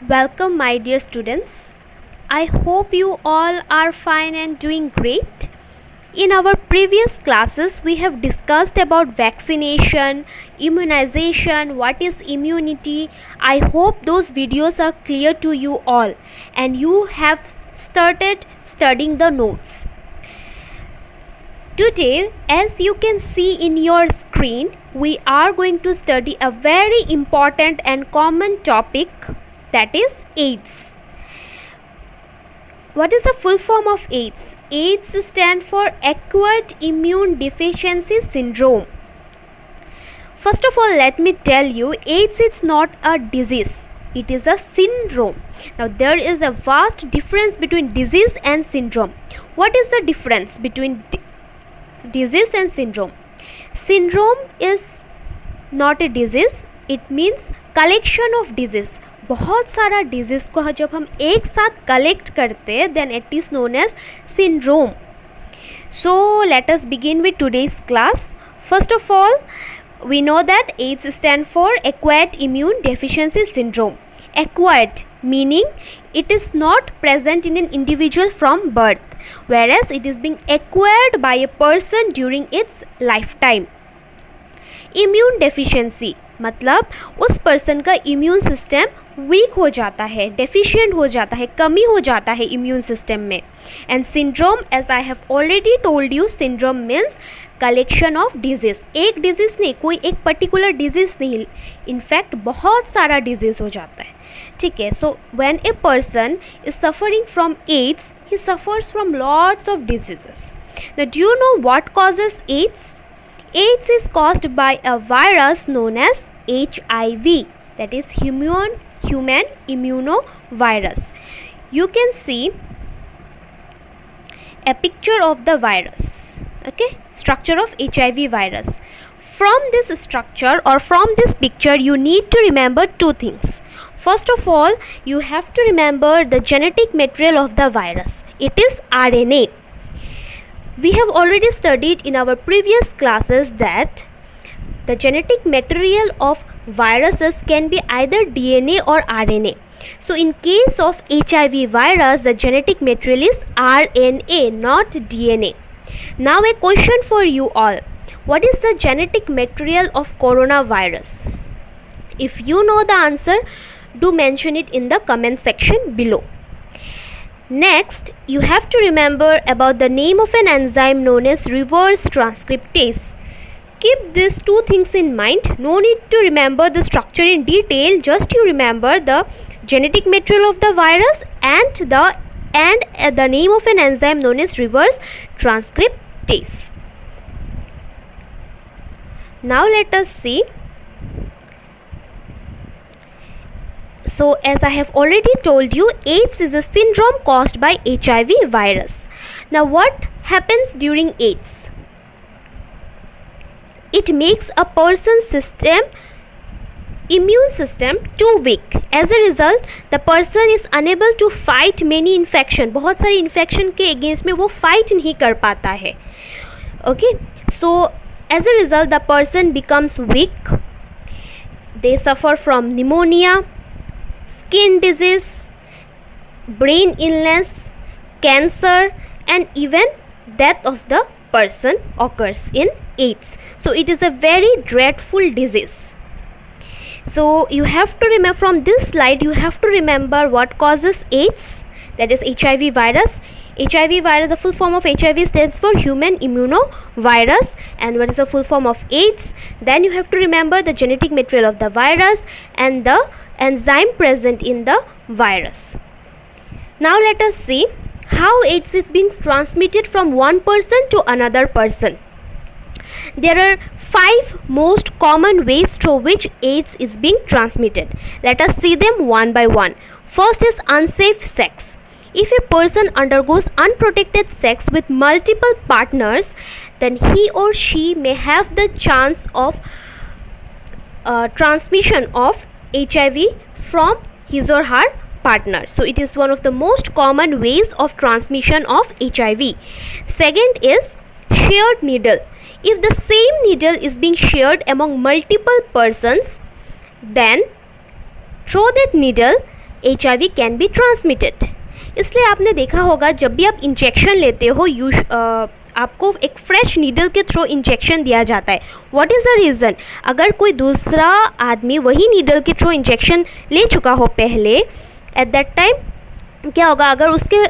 Welcome, my dear students. I hope you all are fine and doing great. In our previous classes, we have discussed about vaccination, immunization, what is immunity. I hope those videos are clear to you all and you have started studying the notes. Today, as you can see in your screen, we are going to study a very important and common topic, that is AIDS. What is the full form of AIDS? AIDS stands for Acquired Immune Deficiency Syndrome. First of all, let me tell you, AIDS is not a disease. It is a syndrome. Now, there is a vast difference between disease and syndrome. What is the difference between disease and syndrome? Syndrome is not a disease. It means collection of disease. बहुत सारा disease को जब हम एक साथ collect करते हैं then it is known as syndrome. So let us begin with today's class. First of all, we know that AIDS stand for Acquired Immune Deficiency Syndrome. Acquired meaning it is not present in an individual from birth, whereas it is being acquired by a person during its lifetime. Immune deficiency मतलब उस person का immune system weak हो जाता है, deficient हो जाता है, कमी हो जाता है इम्यून सिस्टम में. And syndrome, as I have already told you, syndrome means collection of disease. एक डिजीज़ नहीं, कोई एक पर्टिकुलर डिजीज़ नहीं, इनफैक्ट बहुत सारा डिजीज़ हो जाता है. ठीक है. So when a person is suffering from AIDS, he suffers from lots of diseases. Now do you know what causes AIDS? AIDS is caused by a virus known as HIV, that is human immunovirus. You can see a picture of the virus, okay, structure of HIV virus. From this structure or from this picture you need to remember two things. First of all, you have to remember the genetic material of the virus. It is RNA. We have already studied in our previous classes that the genetic material of viruses can be either DNA or RNA. So in case of HIV virus, the genetic material is RNA, not DNA. Now a question for you all. What is the genetic material of coronavirus? If you know the answer, do mention it in the comment section below. Next, you have to remember about the name of an enzyme known as reverse transcriptase. Keep these two things in mind. No need to remember the structure in detail, just you remember the genetic material of the virus and the name of an enzyme known as reverse transcriptase. Now let us see. So as I have already told you, AIDS is a syndrome caused by HIV virus. Now what happens during AIDS? It makes a person's immune system too weak. As a result, the person is unable to fight many infection. बहुत सारी infection के against में वो fight नहीं कर पाता है. Okay, so as a result, the person becomes weak. They suffer from pneumonia, skin disease, brain illness, cancer, and even death of the person occurs in AIDS. So it is a very dreadful disease. So you have to remember from this slide, you have to remember what causes AIDS, that is HIV virus. HIV virus, the full form of HIV stands for human immunovirus. And what is the full form of AIDS? Then you have to remember the genetic material of the virus and the enzyme present in the virus. Now let us see how AIDS is being transmitted from one person to another person. There are 5 most common ways through which AIDS is being transmitted. Let us see them one by one. First is unsafe sex. If a person undergoes unprotected sex with multiple partners, then he or she may have the chance of transmission of HIV from his or her partner. So it is one of the most common ways of transmission of HIV. Second is shared needle. If the same needle is being shared among multiple persons, then through that needle HIV can be transmitted. इसलिए आपने देखा होगा जब भी आप injection लेते हो आपको एक फ्रेश नीडल के थ्रू इंजेक्शन दिया जाता है। What is the reason? अगर कोई दूसरा आदमी वही नीडल के थ्रू इंजेक्शन ले चुका हो पहले, एट दैट टाइम क्या होगा, अगर उसके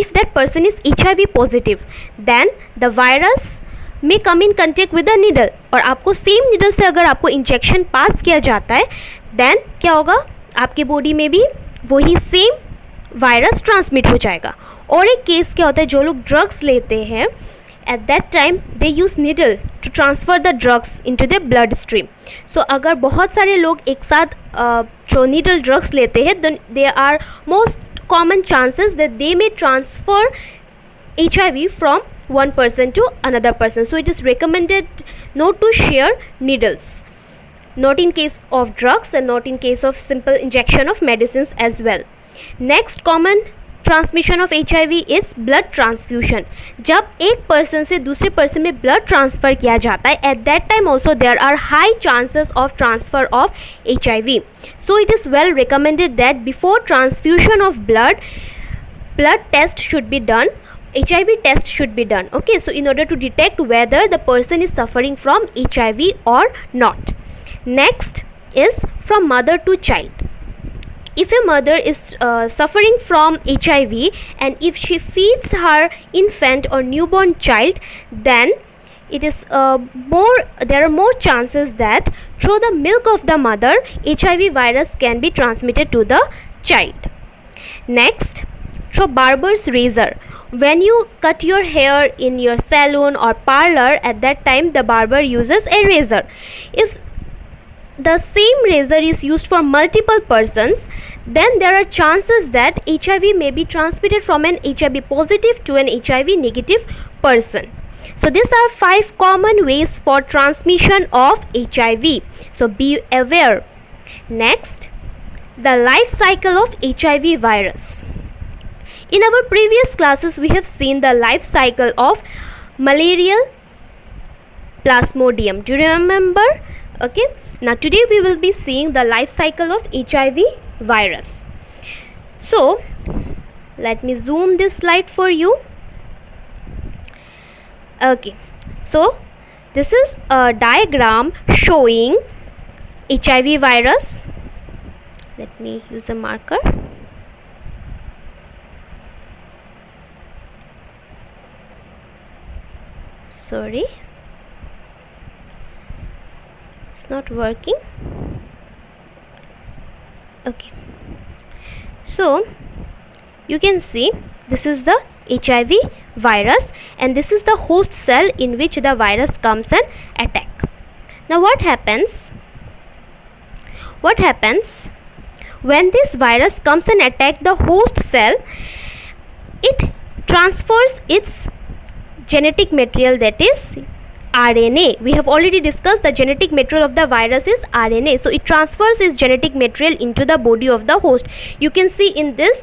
if that person is HIV positive, then the virus may come in contact with the needle, और आपको सेम नीडल से अगर आपको इंजेक्शन पास किया जाता है, देन क्या होगा, आपके बॉडी में भी वही सेम वायरस ट्रांसमिट हो जाएगा। और एक केस क्या होता है, जो लोग ड्रग्स लेते हैं at that time they use needle to transfer the drugs into the bloodstream. So अगर बहुत सारे लोग एक साथ जो नीडल ड्रग्स लेते हैं, then they are most common chances that they may transfer HIV from one person to another person. So it is recommended not to share needles, not in case of drugs and not in case of simple injection of medicines as well. Next common transmission of HIV is blood transfusion. जब एक person से दूसरे person में blood transfer किया जाता है, at that time also there are high chances of transfer of HIV. So it is well recommended that before transfusion of blood test should be done, HIV test should be done. Okay, so in order to detect whether the person is suffering from HIV or not. Next is from mother to child. If a mother is suffering from HIV and if she feeds her infant or newborn child, then it is there are more chances that through the milk of the mother HIV virus can be transmitted to the child. Next, through barber's razor. When you cut your hair in your salon or parlor, at that time the barber uses a razor. If the same razor is used for multiple persons, then there are chances that HIV may be transmitted from an HIV positive to an HIV negative person. So these are 5 common ways for transmission of HIV. So be aware. Next, the life cycle of HIV virus. In our previous classes, we have seen the life cycle of malarial plasmodium. Do you remember? Okay. Now today we will be seeing the life cycle of HIV virus. So let me zoom this slide for you. Okay. So this is a diagram showing HIV virus. Let me use a marker. Sorry, it's not working. Okay, so you can see this is the HIV virus and this is the host cell in which the virus comes and attack. Now what happens when this virus comes and attack the host cell? It transfers its genetic material, that is RNA. We have already discussed the genetic material of the virus is RNA. So it transfers its genetic material into the body of the host. You can see in this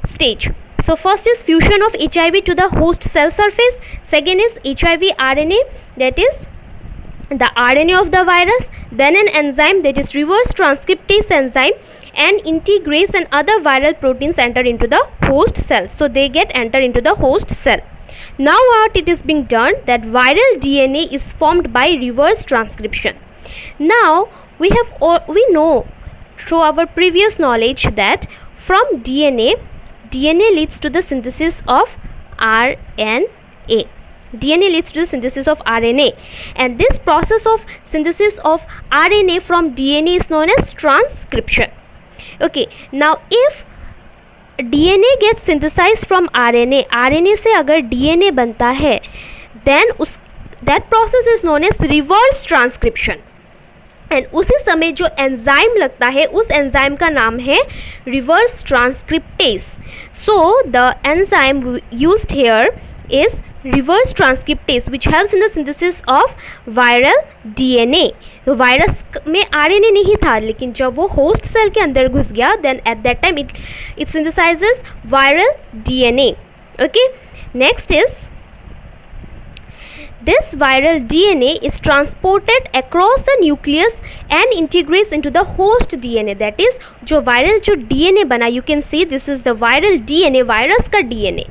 stage. So first is fusion of HIV to the host cell surface. Second is HIV RNA, that is the RNA of the virus. Then an enzyme, that is reverse transcriptase enzyme, and integrase and other viral proteins enter into the host cell. So they get enter into the host cell. Now what it is being done, that viral DNA is formed by reverse transcription. Now we know through our previous knowledge that from DNA leads to the synthesis of RNA. DNA leads to the synthesis of RNA, and this process of synthesis of RNA from DNA is known as transcription. Okay, now if DNA gets synthesized from RNA से अगर DNA बनता है, then that process is known as reverse transcription. And उसी समय जो enzyme लगता है उस एंजाइम का नाम है reverse transcriptase. So the enzyme used here is reverse transcriptase which helps in the synthesis of viral DNA. तो वायरस में आरएनए नहीं था, लेकिन जब वो होस्ट सेल के अंदर घुस गया then at that time it synthesises viral DNA. Okay, next is This viral DNA is transported across the nucleus and integrates into the host DNA. That is, जो viral जो DNA बना, you can see this is the viral DNA, virus का DNA,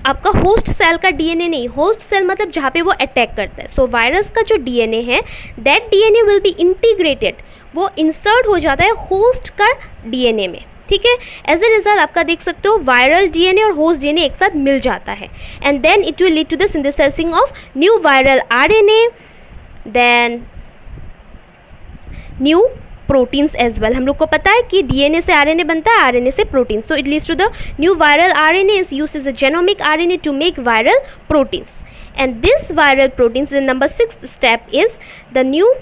आपका host cell का DNA नहीं. Host cell मतलब जहाँ पे वो अटैक करता है. सो वायरस का जो DNA है, that DNA will be integrated, वो इंसर्ट हो जाता है होस्ट का DNA में. ठीक है. एज ए रिजल्ट आपका देख सकते हो वायरल डीएनए और होस्ट डीएनए एक साथ मिल जाता है, and then it will lead to the synthesising of new viral RNA, then new proteins as well. हम लोग को पता है कि डीएनए से आरएनए बनता है, आरएनए से protein. So it leads to the new viral RNA is used as a genomic RNA to make viral proteins, and this viral proteins in number 6th step is the new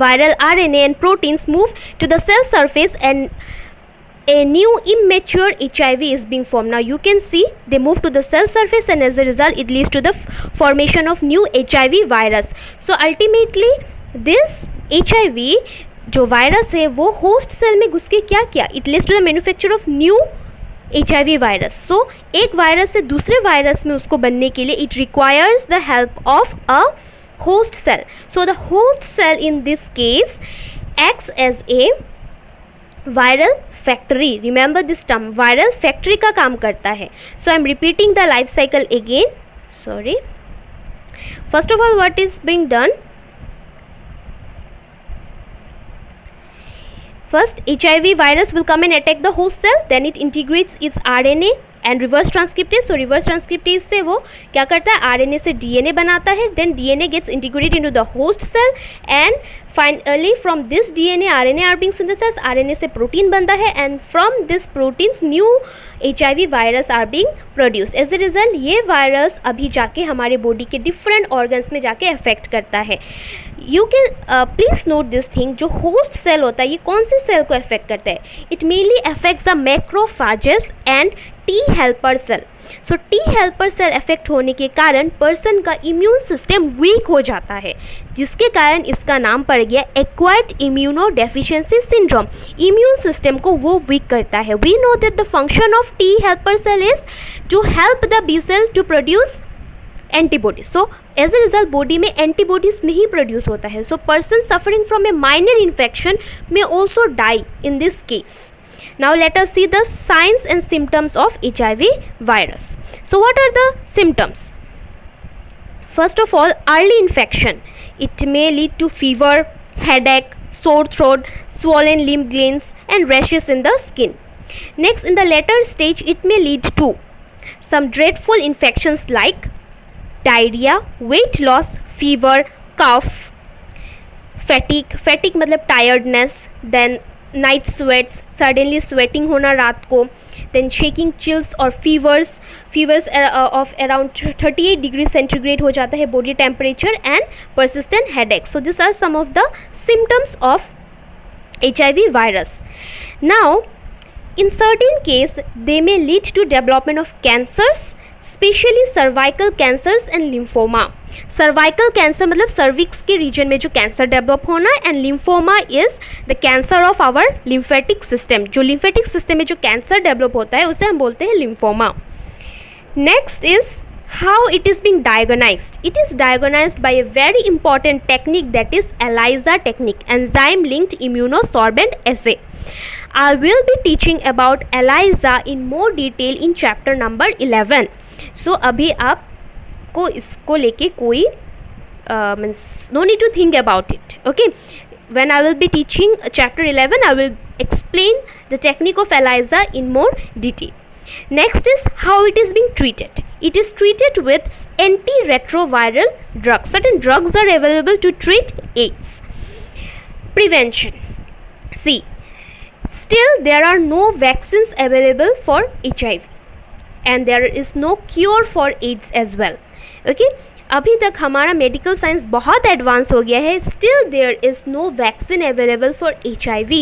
viral RNA and proteins move to the cell surface and a new immature HIV is being formed. Now you can see they move to the cell surface and as a result it leads to the formation of new HIV virus. So ultimately this HIV जो virus है वो host cell में घुस के क्या किया, it leads to the manufacture of new HIV virus. So एक virus से दूसरे वायरस में उसको बनने के लिए it requires the help of a host cell. So the host cell in this case acts as a viral factory. Remember this term, viral factory का काम करता है. So I'm repeating the life cycle again. Sorry. First of all, what is being done? First, HIV virus will come and attack the host cell. Then it integrates its RNA and reverse transcriptase. So reverse transcriptase से वो क्या करता है, RNA से DNA बनाता है. Then DNA gets integrated into the host cell and finally from this DNA RNA are being synthesised. RNA से protein बनता है and from this proteins new HIV virus are being produce. As a result ये virus अभी जाके हमारे body के different organs में जाके अफेक्ट करता है. You can please note this thing, जो होस्ट सेल होता है ये कौन से सेल को अफेक्ट करता है, it mainly affects the macrophages and T helper cell. So T helper cell affect होने के कारण पर्सन का इम्यून सिस्टम वीक हो जाता है, जिसके कारण इसका नाम पड़ गया acquired immunodeficiency syndrome. Immune system को वो वीक करता है. We know that the function of T helper cell is to help the B cell to produce antibodies. So as a result body में एंटीबॉडीज नहीं produce होता है. So person suffering from a minor infection में also die in this case. Now let us see the signs and symptoms of HIV virus. So what are the symptoms? First of all, early infection. It may lead to fever, headache, sore throat, swollen lymph glands and rashes in the skin. Next, in the later stage, it may lead to some dreadful infections like diarrhea, weight loss, fever, cough, fatigue. Fatigue मतलब tiredness. Then night sweats, suddenly sweating होना रात को. Then shaking, chills और fevers of around 38 degree centigrade हो जाता है body temperature and persistent headache. So this are some of the symptoms of HIV virus. Now in certain case they may lead to development of cancers, specially cervical cancers and lymphoma. Cervical cancer मतलब cervix के region में जो cancer develop होना, and lymphoma is the cancer of our lymphatic system. जो lymphatic system में जो cancer develop होता है उसे हम बोलते हैं lymphoma. Next is how it is being diagnosed. It is diagnosed bye a very important technique that is ELISA technique, enzyme linked immunosorbent essay. I will be teaching about ELISA in more detail in chapter number 11. So अभी आपको इसको लेके कोई no need to think about it. Okay, when I will be teaching chapter 11, I will explain the technique of ELISA in more detail. Next is how it is being treated. It is treated with antiretroviral drugs. Certain drugs are available to treat AIDS. Prevention. See, still there are no vaccines available for HIV and there is no cure for AIDS as well. Okay, अभी तक हमारा medical science बहुत advance हो गया है. Still there is no vaccine available for HIV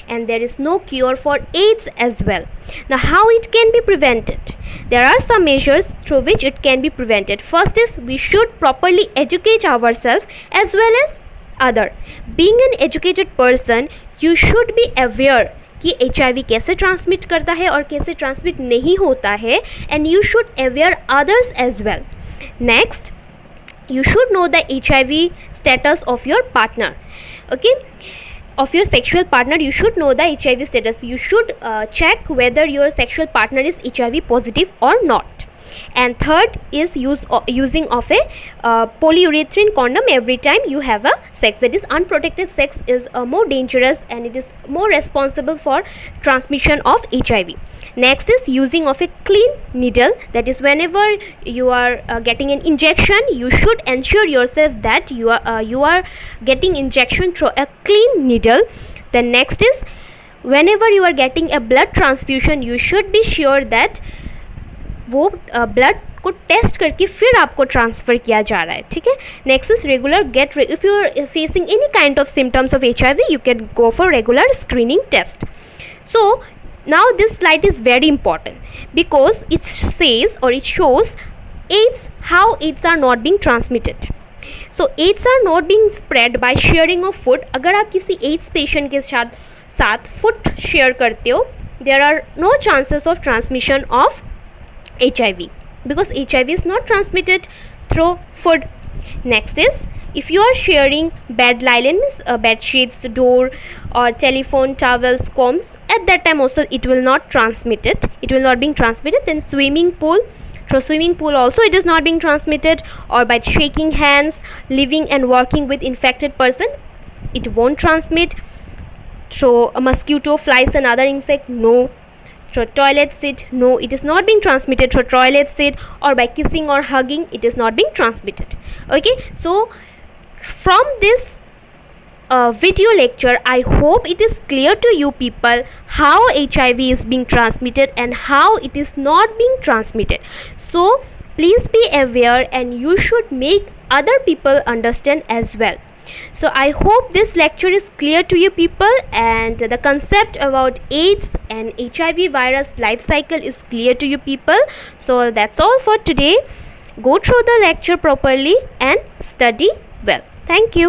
and there is no cure for AIDS as well. Now how it can be prevented? There are some measures through which it can be prevented. First is we should properly educate ourselves as well as other. Being an educated person, you should be aware कि HIV कैसे transmit करता है और कैसे transmit नहीं होता है, and you should aware others as well. Next, you should know the HIV status of your partner. Okay, of your sexual partner, you should know the HIV status. You should check whether your sexual partner is HIV positive or not. And third is using of a polyurethane condom every time you have a sex. That is, unprotected sex is more dangerous and it is more responsible for transmission of HIV. Next is using of a clean needle. That is, whenever you are getting an injection, you should ensure yourself that you are getting injection through a clean needle. The next is, whenever you are getting a blood transfusion, you should be sure that वो blood को test करके फिर आपको transfer किया जा रहा है. ठीक है. Next is regular get, if you are facing any kind of symptoms of HIV, you can go for regular screening test. So now this slide is very important because it says or it shows AIDS, how AIDS are not being transmitted. So AIDS are not being spread by sharing of food. अगर आप किसी AIDS patient के साथ food share करते हो, there are no chances of transmission of HIV because HIV is not transmitted through food. Next is, if you are sharing bed linens, bed sheets, door or telephone, towels, combs, at that time also it will not transmitted. It will not being transmitted. Then swimming pool, through swimming pool also it is not being transmitted, or by shaking hands, living and working with infected person, it won't transmit. Through a mosquito, flies and other insect, no. Through toilet seat, no, it is not being transmitted through toilet seat, or by kissing or hugging, it is not being transmitted. Okay, so from this video lecture, I hope it is clear to you people how HIV is being transmitted and how it is not being transmitted. So please be aware and you should make other people understand as well. So I hope this lecture is clear to you people, and the concept about AIDS and HIV virus life cycle is clear to you people. So that's all for today. Go through the lecture properly and study well. Thank you.